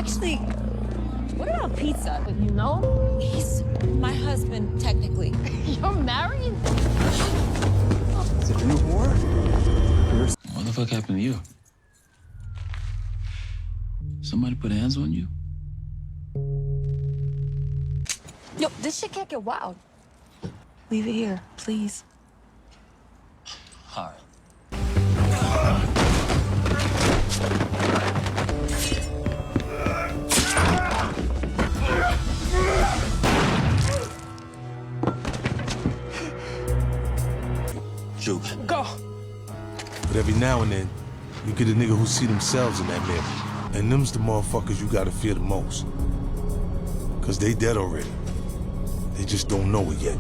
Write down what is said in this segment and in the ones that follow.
Actually, what about pizza? You know? He's my husband, technically. You're married? Is it you whore? What the fuck happened to you? Somebody put hands on you? Yo, this shit can't get wild. Leave it here, please. All right. Juke. Go. But every now and then, you get a nigga who see themselves in that mirror. And them's the motherfuckers you gotta fear the most. Cause they dead already. They just don't know it yet.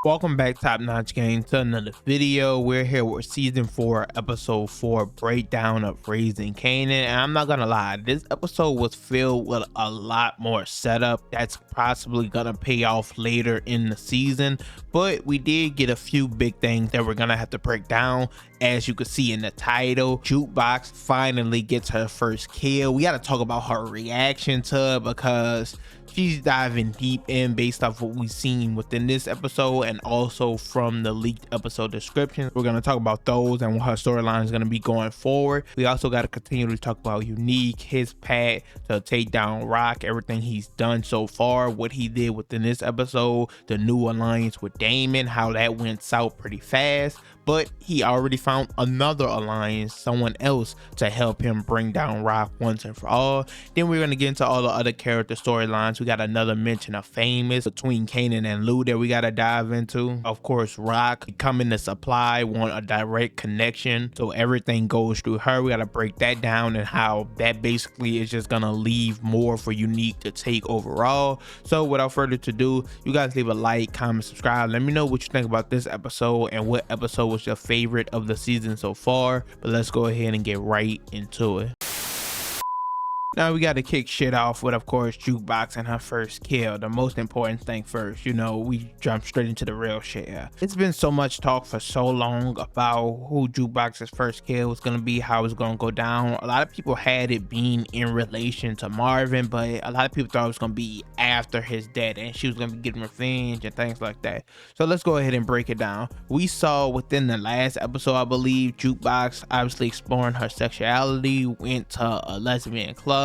Welcome back, Top Notch Gang, to another video. We're here with season 4, episode 4 breakdown of Raising Kanan. And I'm not gonna lie, this episode was filled with a lot more setup that's possibly gonna pay off later in the season, but we did get a few big things that we're gonna have to break down. As you can see in the title, Jukebox finally gets her first kill. We got to talk about her reaction to it because she's diving deep in based off what we've seen within this episode and also from the leaked episode description. We're going to talk about those and what her storyline is going to be going forward. We also got to continue to talk about Unique, his path to take down Rock, everything he's done so far, what he did within this episode, the new alliance with Damon, how that went south pretty fast. But he already found another alliance, someone else to help him bring down Rock once and for all. Then we're going to get into all the other character storylines. We got another mention of Famous between Kanan and Lou that we got to dive into. Of course, Rock coming to Supply, want a direct connection, so everything goes through her. We got to break that down and how that basically is just going to leave more for Unique to take overall. So without further ado, you guys leave a like, comment, subscribe. Let me know what you think about this episode and what episode was your favorite of the season so far. But let's go ahead and get right into it. Now we got to kick shit off with, of course, Jukebox and her first kill. The most important thing first, you know, we jump straight into the real shit here. It's been so much talk for so long about who Jukebox's first kill was going to be, how it's going to go down. A lot of people had it being in relation to Marvin, but a lot of people thought it was going to be after his death and she was going to be getting revenge and things like that. So let's go ahead and break it down. We saw within the last episode, I believe, Jukebox obviously exploring her sexuality, went to a lesbian club,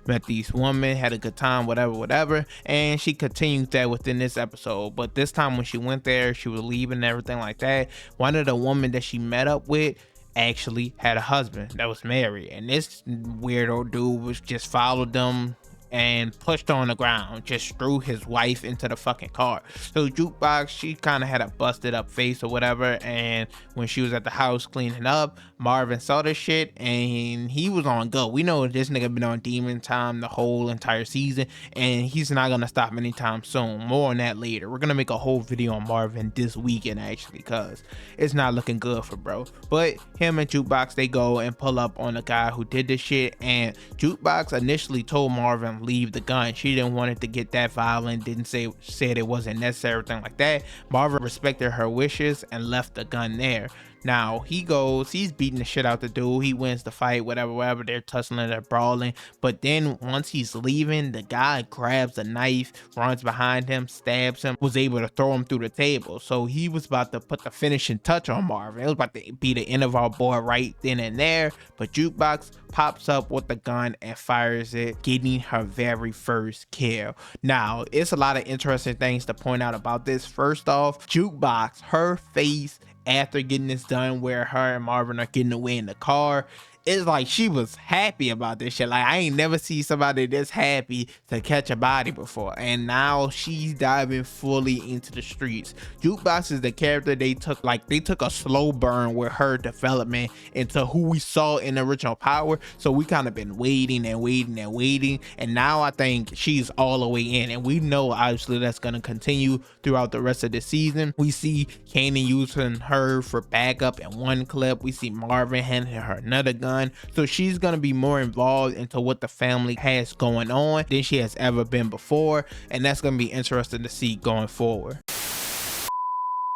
met these women, had a good time, whatever, and she continued that within this episode. But this time when she went there, she was leaving and everything like that. One of the women that she met up with actually had a husband that was married, and this weirdo dude was just followed them and pushed her on the ground, just threw his wife into the fucking car. So Jukebox, she kind of had a busted up face or whatever, and when she was at the house cleaning up, Marvin saw this shit and he was on go. We know this nigga been on demon time the whole entire season, and he's not gonna stop anytime soon. More on that later. We're gonna make a whole video on Marvin this weekend actually, because it's not looking good for bro. But him and Jukebox, they go and pull up on the guy who did this shit, and Jukebox initially told Marvin leave the gun. She didn't want it to get that violent, didn't said it wasn't necessary, everything like that. Marvin respected her wishes and left the gun there. Now he goes, he's beating the shit out the dude, he wins the fight, whatever, they're tussling, they're brawling. But then once he's leaving, the guy grabs a knife, runs behind him, stabs him, was able to throw him through the table. So he was about to put the finishing touch on Marvin. It was about to be the end of our boy right then and there, but Jukebox pops up with the gun and fires it, getting her very first kill. Now it's a lot of interesting things to point out about this. First off, Jukebox, her face after getting this done, where her and Marvin are getting away in the car, it's like she was happy about this shit. Like, I ain't never seen somebody this happy to catch a body before, and now she's diving fully into the streets. Jukebox is the character they took, like they took a slow burn with her development into who we saw in the original Power. So we kind of been waiting, and now I think she's all the way in, and we know obviously that's gonna continue throughout the rest of the season. We see Kanan using her for backup in one clip, we see Marvin handing her another gun, so she's gonna be more involved into what the family has going on than she has ever been before, and that's gonna be interesting to see going forward.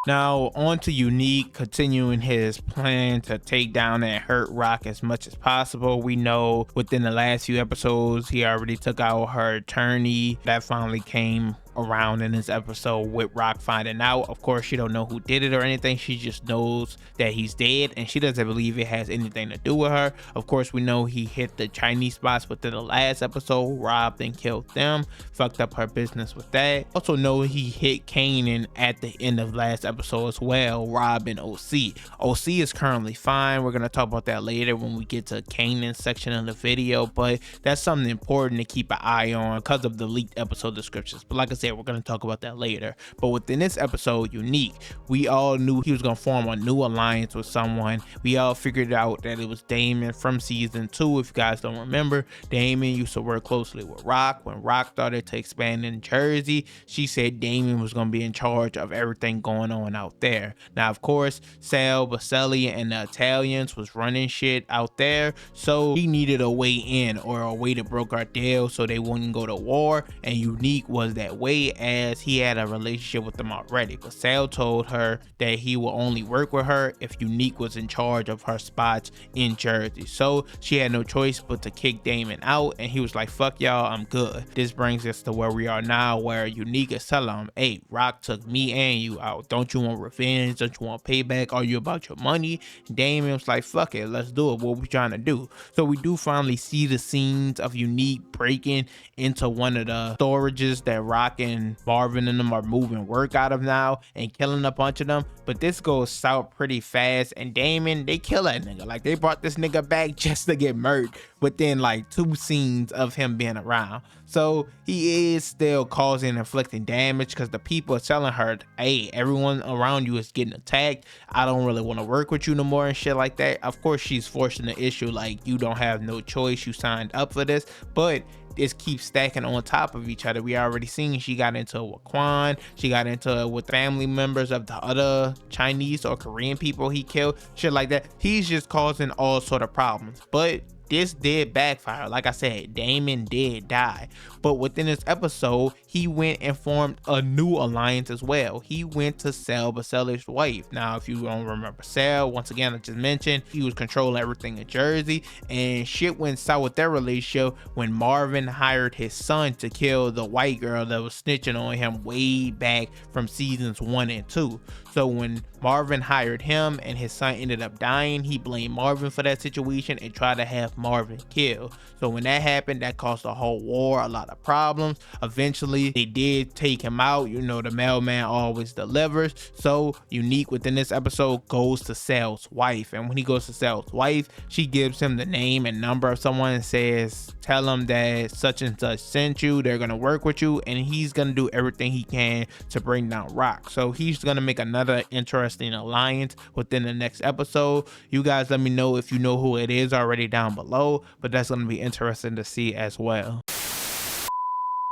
Now on to Unique, continuing his plan to take down and hurt Rock as much as possible. We know within the last few episodes he already took out her attorney. That finally came around in this episode with Rock finding out. Of course, she don't know who did it or anything. She just knows that he's dead, and she doesn't believe it has anything to do with her. Of course, we know he hit the Chinese spots within the last episode, robbed and killed them, fucked up her business with that. Also know he hit Kanan at the end of last episode as well, robbing OC. OC is currently fine. We're gonna talk about that later when we get to Kanan's section of the video, but that's something important to keep an eye on because of the leaked episode descriptions. But like I said, we're going to talk about that later. But within this episode, Unique, we all knew he was going to form a new alliance with someone. We all figured out that it was Damon from season 2. If you guys don't remember, Damon used to work closely with Rock. When Rock started to expand in Jersey, she said Damon was going to be in charge of everything going on out there. Now, of course, Sal Baselli and the Italians was running shit out there, so he needed a way in or a way to broker our deal so they wouldn't go to war, and Unique was that way, as he had a relationship with them already. But Sal told her that he will only work with her if Unique was in charge of her spots in Jersey. So she had no choice but to kick Damon out, and he was like, fuck y'all, I'm good. This brings us to where we are now, where Unique is telling him, hey, Rock took me and you out. Don't you want revenge? Don't you want payback? Are you about your money? Damon was like, fuck it, let's do it. What we trying to do? So we do finally see the scenes of Unique breaking into one of the storages that Rock and Marvin and them are moving work out of now and killing a bunch of them. But this goes south pretty fast, and Damon, they kill that nigga. Like, they brought this nigga back just to get murked within like 2 scenes of him being around. So he is still causing and inflicting damage because the people are telling her, hey, everyone around you is getting attacked. I don't really want to work with you no more and shit like that. Of course, she's forcing the issue like, you don't have no choice. You signed up for this. But it keeps stacking on top of each other. We already seen she got into it with Quan. She got into it with family members of the other Chinese or Korean people he killed. Shit like that. He's just causing all sort of problems. But this did backfire. Like I said, Damon did die. But within this episode, he went and formed a new alliance as well. He went to Sal Baselli's wife. Now, if you don't remember Sal, once again, I just mentioned he was controlling everything in Jersey, and shit went south with their relationship when Marvin hired his son to kill the white girl that was snitching on him way back from seasons 1 and 2. So when Marvin hired him and his son ended up dying, he blamed Marvin for that situation and tried to have Marvin killed. So when that happened, that caused a whole war, a lot of problems. Eventually, they did take him out. You know, the mailman always delivers. So Unique within this episode goes to Sal's wife. And when he goes to Sal's wife, she gives him the name and number of someone and says, tell him that such and such sent you. They're going to work with you. And he's going to do everything he can to bring down Rock. So he's going to make another interesting alliance within the next episode. You guys let me know if you know who it is already down below. But that's going to be interesting to see as well.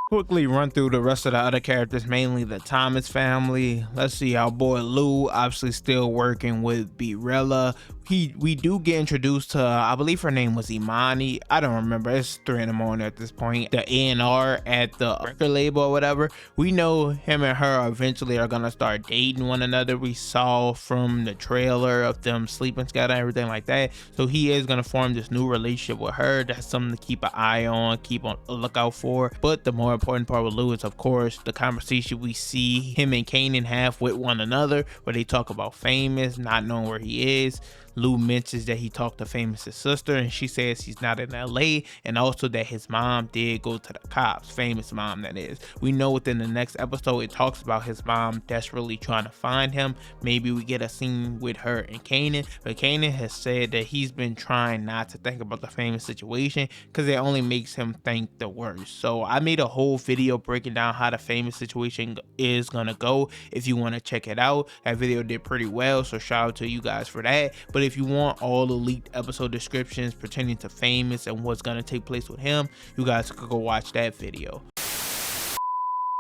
Quickly run through the rest of the other characters, mainly the Thomas family. Let's see, our boy Lou, obviously still working with Birella. We do get introduced to, I believe her name was Imani. I don't remember. It's 3 in the morning at this point. The A&R at the record label or whatever. We know him and her eventually are gonna start dating one another. We saw from the trailer of them sleeping together, everything like that. So he is gonna form this new relationship with her. That's something to keep an eye on, keep on a lookout for. But the more important part with Lou is, of course, the conversation we see him and Kanan have with one another, where they talk about Famous not knowing where he is. Lou mentions that he talked to Famous's sister, and she says he's not in LA, and also that his mom did go to the cops. Famous mom, that is. We know within the next episode it talks about his mom desperately trying to find him. Maybe we get a scene with her and Kanan, but Kanan has said that he's been trying not to think about the Famous situation because it only makes him think the worst. So I made a whole video breaking down how the Famous situation is gonna go. If you want to check it out, that video did pretty well, so shout out to you guys for that. But if you want all the leaked episode descriptions pertaining to Famous and what's going to take place with him, you guys could go watch that video.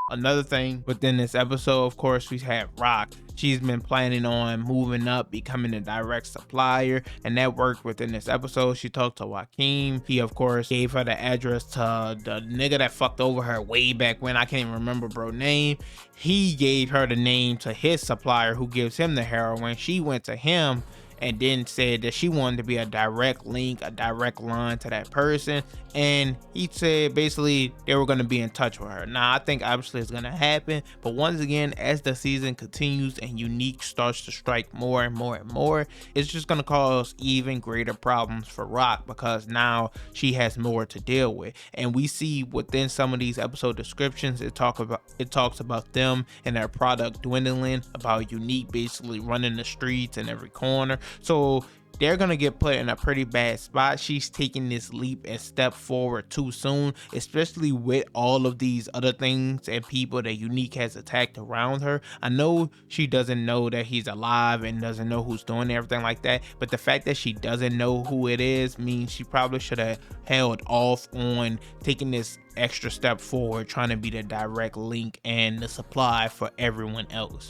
Another thing within this episode, of course, we have Rock. She's been planning on moving up, becoming a direct supplier, and that worked within this episode. She talked to Joaquin. He, of course, gave her the address to the nigga that fucked over her way back when. I can't even remember bro name. He gave her the name to his supplier who gives him the heroin. She went to him and then said that she wanted to be a direct link, a direct line to that person, and he said basically they were going to be in touch with her. Now I think obviously it's going to happen, but once again, as the season continues and Unique starts to strike more and more and more, it's just going to cause even greater problems for Rock, because now she has more to deal with. And we see within some of these episode descriptions, it talks about them and their product dwindling, about Unique basically running the streets in every corner. So they're gonna get put in a pretty bad spot. She's taking this leap and step forward too soon, especially with all of these other things and people that Unique has attacked around her. I know she doesn't know that he's alive and doesn't know who's doing everything like that, but the fact that she doesn't know who it is means she probably should have held off on taking this extra step forward, trying to be the direct link and the supply for everyone else.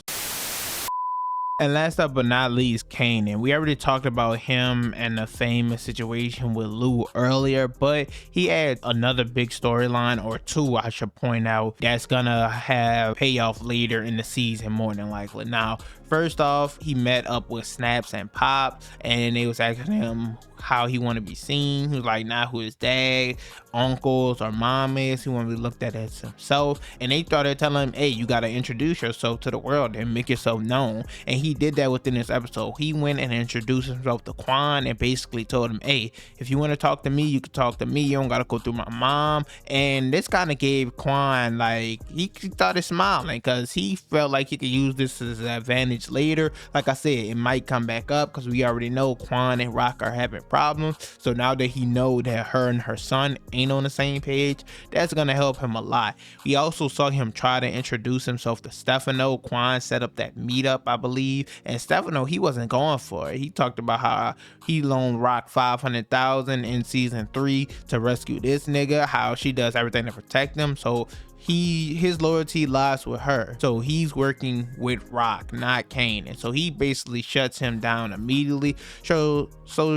And last up but not least, Kanan. We already talked about him and the famous situation with Lou earlier, but he had another big storyline, or two I should point out, that's gonna have payoff later in the season more than likely. Now, first off, he met up with Snaps and Pop, and they was asking him how he want to be seen. He was like, not who his dad, uncles, or mom is. He want to be looked at as himself. And they started telling him, hey, you got to introduce yourself to the world and make yourself known. And he did that within this episode. He went and introduced himself to Quan and basically told him, hey, if you want to talk to me, you can talk to me. You don't got to go through my mom. And this kind of gave Quan, like, he started smiling because he felt like he could use this as an advantage later. Like I said, it might come back up because we already know Quan and Rock are having problems. So now that he know that her and her son ain't on the same page, that's gonna help him a lot. We also saw him try to introduce himself to Stefano. Quan set up that meetup, I believe, and Stefano, he wasn't going for it. He talked about how he loaned Rock $500,000 in season 3 to rescue this nigga, how she does everything to protect him. So his loyalty lies with her. So he's working with Rock, not Kanan. So he basically shuts him down immediately. So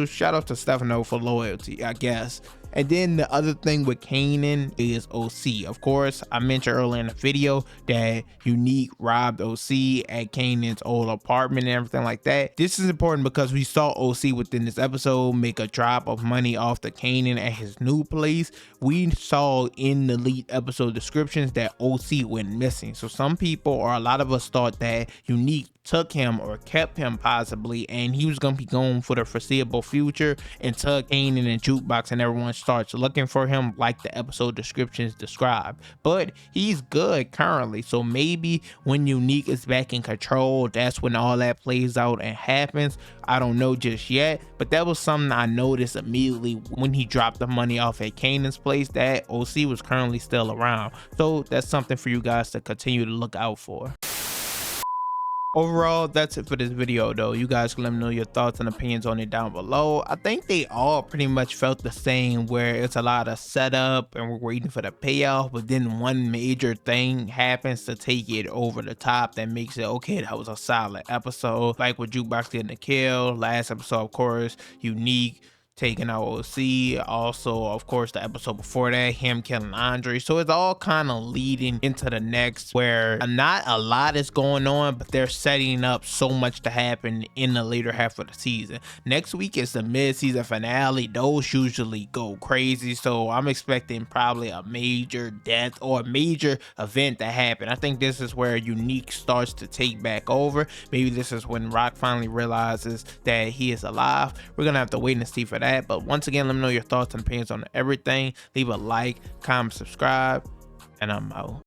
shout out to Stefano for loyalty, I guess. And then the other thing with Kanan is OC. Of course, I mentioned earlier in the video that Unique robbed OC at Kanan's old apartment and everything like that. This is important because we saw OC within this episode make a drop of money off to Kanan at his new place. We saw in the lead episode descriptions that OC went missing. So some people, or a lot of us, thought that Unique took him or kept him possibly, and he was gonna be gone for the foreseeable future until Kanan and Jukebox and everyone starts looking for him like the episode descriptions describe. But he's good currently, so maybe when Unique is back in control, that's when all that plays out and happens. I don't know just yet, but that was something I noticed immediately when he dropped the money off at Kanan's place, that OC was currently still around. So that's something for you guys to continue to look out for. Overall, that's it for this video though. You guys can let me know your thoughts and opinions on it down below. I think they all pretty much felt the same, where it's a lot of setup and we're waiting for the payoff, but then one major thing happens to take it over the top that makes it, okay, that was a solid episode. Like with Jukebox getting the kill, last episode, of course, Unique taking out OC, also of course the episode before that, him killing Andre. So it's all kind of leading into the next, where not a lot is going on, but they're setting up so much to happen in the later half of the season. Next week is the mid-season finale. Those usually go crazy, so I'm expecting probably a major death or a major event to happen. I think this is where Unique starts to take back over. Maybe this is when Rock finally realizes that he is alive. We're gonna have to wait and see for that. But once again, let me know your thoughts and opinions on everything. Leave a like, comment, subscribe, and I'm out.